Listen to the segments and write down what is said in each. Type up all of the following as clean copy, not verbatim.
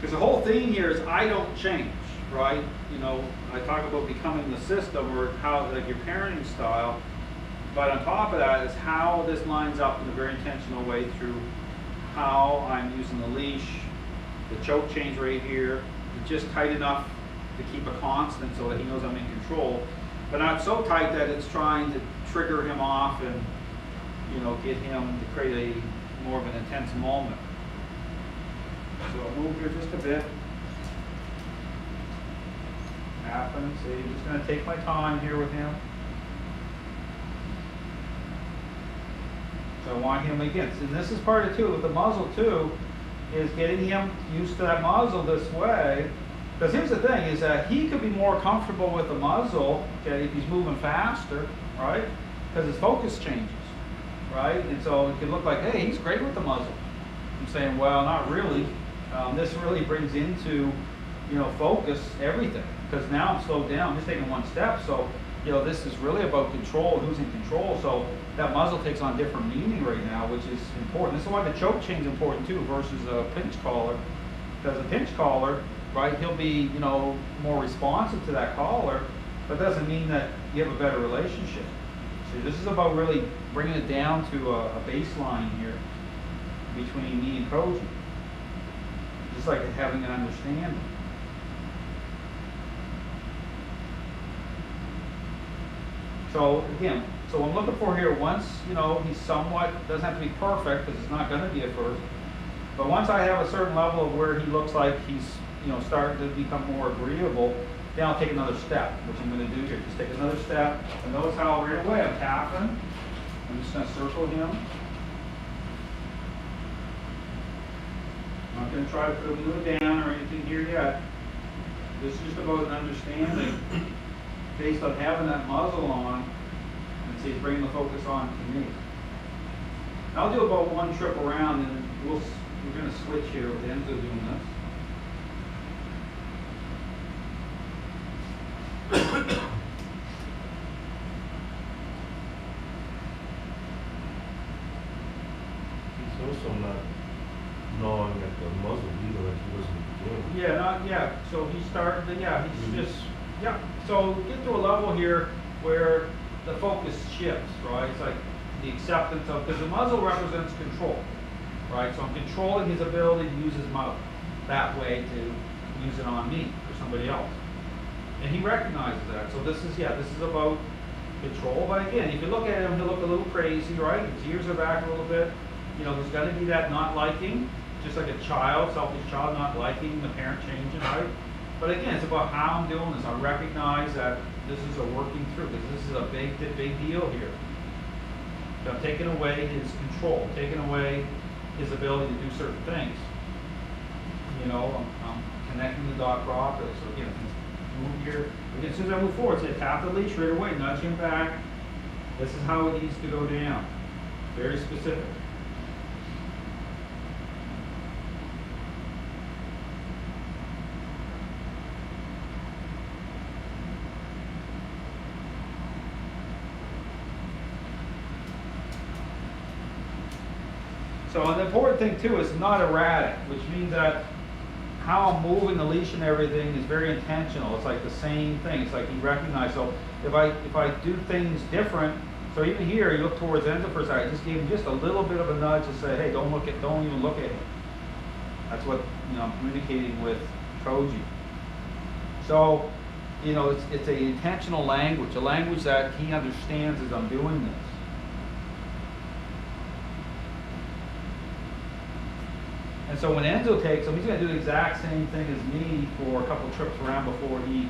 Because the whole theme here is I don't change, right? You know, I talk about becoming the system or how, like your parenting style, but on top of that is how this lines up in a very intentional way through how I'm using the leash, the choke change right here, just tight enough to keep a constant so that he knows I'm in control, but not so tight that it's trying to trigger him off and, you know, get him to create a more of an intense moment. So I'll move here just a bit. Happens. So I'm just going to take my time here with him. So I want him again, and this is part of it too, with the muzzle too, is getting him used to that muzzle this way. Because here's the thing, is that he could be more comfortable with the muzzle, okay, if he's moving faster, right? Because his focus changes, right? And so it can look like, hey, he's great with the muzzle. I'm saying, well, not really. This really brings into, you know, focus everything. Because now I'm slowed down, I'm just taking one step. So, you know, this is really about control, who's in control. So that muzzle takes on different meaning right now, which is important. This is why the choke chain is important too versus a pinch collar. Because a pinch collar, right, he'll be, you know, more responsive to that collar, but doesn't mean that you have a better relationship. So this is about really bringing it down to a baseline here between me and Koji. Just like having an understanding. So again, so I'm looking for here, once, you know, he's somewhat, doesn't have to be perfect because it's not going to be at first, but once I have a certain level of where he looks like he's, you know, starting to become more agreeable, then I'll take another step, which I'm going to do here. Just take another step, and notice how right away I'm tapping. I'm just going to circle him. I'm not going to try to put him really down or anything here yet. This is just about an understanding based on having that muzzle on, and see, bringing the focus on to me. I'll do about one trip around, and we're going to switch here with Enzo doing this. He's also not gnawing at the muzzle either, like he was in the beginning. Yeah, so he started, he's just, so get to a level here where the focus shifts, right? It's like the acceptance of, because the muzzle represents control, right? So I'm controlling his ability to use his mouth that way to use it on me or somebody else. And he recognizes that. So this is about control. But again, if you look at him, he'll look a little crazy, right? His ears are back a little bit. You know, there's going to be that not liking, just like a child, selfish child not liking the parent changing, right? But again, it's about how I'm doing this. I recognize that this is a working through, because this is a big deal here. So I'm taking away his control, taking away his ability to do certain things. You know, I'm connecting the dot properly. So again, move here. Again, as soon as I move forward, say tap the leash right away, nudge him back. This is how it needs to go down. Very specific. So the important thing too is not erratic, which means that how I'm moving the leash and everything is very intentional. It's like the same thing. It's like he recognized. So if I do things different, so even here you look towards Enzo for a second, I just gave him just a little bit of a nudge to say, hey, don't even look at him. That's what, you know, I'm communicating with Koji. So, you know, it's a intentional language, a language that he understands as I'm doing this. And so when Enzo takes him, he's going to do the exact same thing as me for a couple trips around before he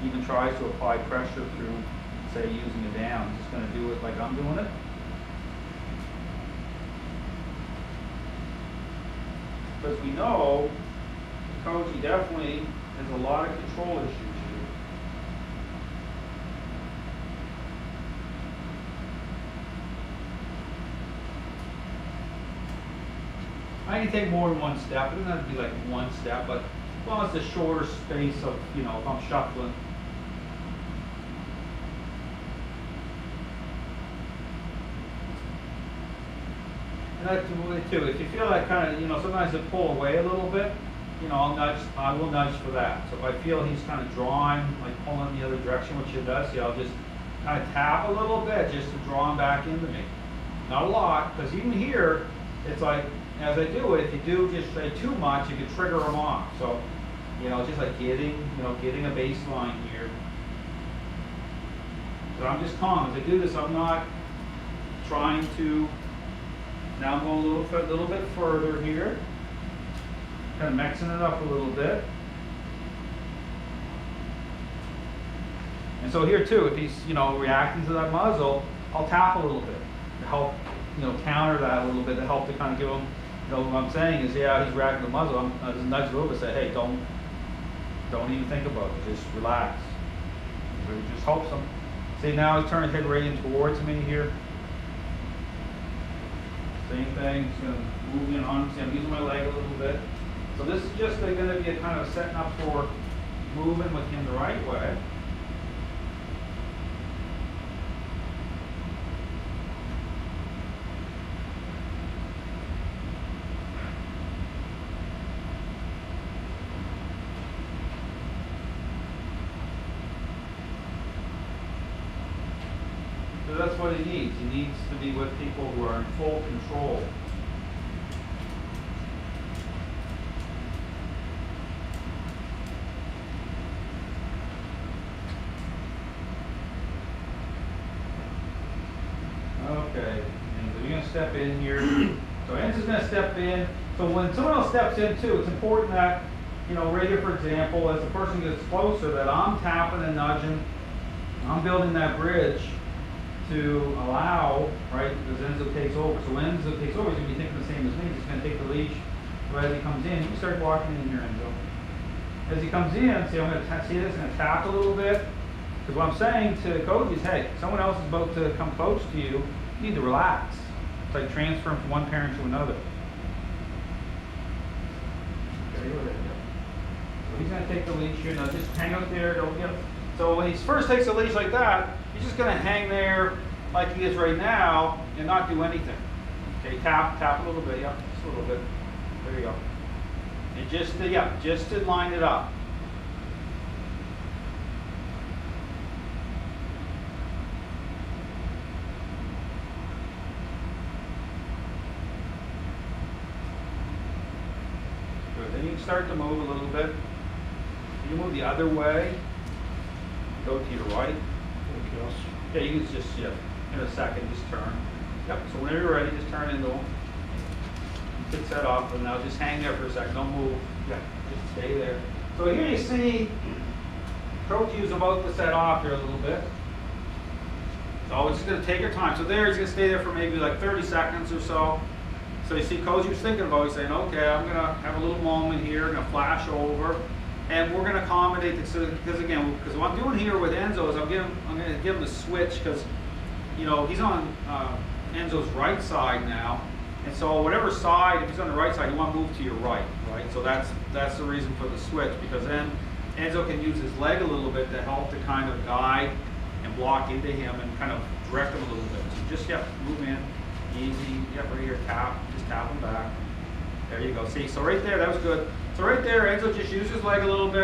even tries to apply pressure through, say, using it down. He's just going to do it like I'm doing it. Because we know Koji definitely has a lot of control issues here. I can take more than one step. It doesn't have to be like one step, but as long as it's a shorter space of, you know, if I'm shuffling. And that's the way too. If you feel that kind of, you know, sometimes it pull away a little bit, you know, I will nudge for that. So if I feel he's kind of drawing, like pulling the other direction, which he does, see, I'll just kind of tap a little bit just to draw him back into me. Not a lot, because even here, it's like, as I do it, if you do just say too much, you can trigger them off. So, you know, just like getting a baseline here. So I'm just calm. As I do this, I'm not trying to, now I'm going a little bit further here. Kind of mixing it up a little bit. And so here too, if he's, you know, reacting to that muzzle, I'll tap a little bit to help, you know, counter that a little bit, to help to kind of give him, you know, what I'm saying is, yeah, he's reacting to the muzzle. I just nudge a little bit, say, hey, don't even think about it, just relax. It just helps him. See, now he's turning his head right in towards me here. Same thing, just gonna move in on, see, I'm using my leg a little bit. So this is just gonna be a kind of setting up for moving with him the right way. So that's what he needs. He needs to be with people who are in full control. Okay, and we're gonna step in here. So Enz is gonna step in. So when someone else steps in too, it's important that, you know, right here, for example, as the person gets closer, that I'm tapping and nudging. I'm building that bridge to allow, right, because Enzo takes over. So when Enzo takes over, he's going to be thinking the same as me. He's going to take the leash. So as he comes in, you start walking in here, Enzo. As he comes in, see, I'm going to see this, I'm going to tap a little bit. Because what I'm saying to Koji is, hey, someone else is about to come close to you. You need to relax. It's like transferring from one parent to another. Okay, so he's going to take the leash here. Now just hang out there. Don't get. So when he first takes the leash like that, he's just going to hang there like he is right now and not do anything. Okay, tap a little bit, yeah, just a little bit. There you go. And just to, yeah, just to line it up. Good. Then you can start to move a little bit. You move the other way. Go to your right. Yeah, you can just, yeah, in a second, just turn. Yep, so whenever you're ready, just turn into them. Get set off, and now just hang there for a second, don't move. Yeah, just stay there. So here you see, Koji is about to set off here a little bit. So it's just gonna take your time. So there, he's gonna stay there for maybe like 30 seconds or so. So you see Koji was thinking about, he's saying, okay, I'm gonna have a little moment here, I'm gonna flash over. And we're going to accommodate this, because again, because what I'm doing here with Enzo is I'm going to give him the switch, because, you know, he's on Enzo's right side now, and so whatever side, if he's on the right side, you want to move to your right, right? So that's the reason for the switch, because then Enzo can use his leg a little bit to help to kind of guide and block into him and kind of direct him a little bit. So just, yep, move in, easy, yep, right here, tap, just tap him back. There you go. See, so right there, that was good. So right there, Enzo just used his leg a little bit.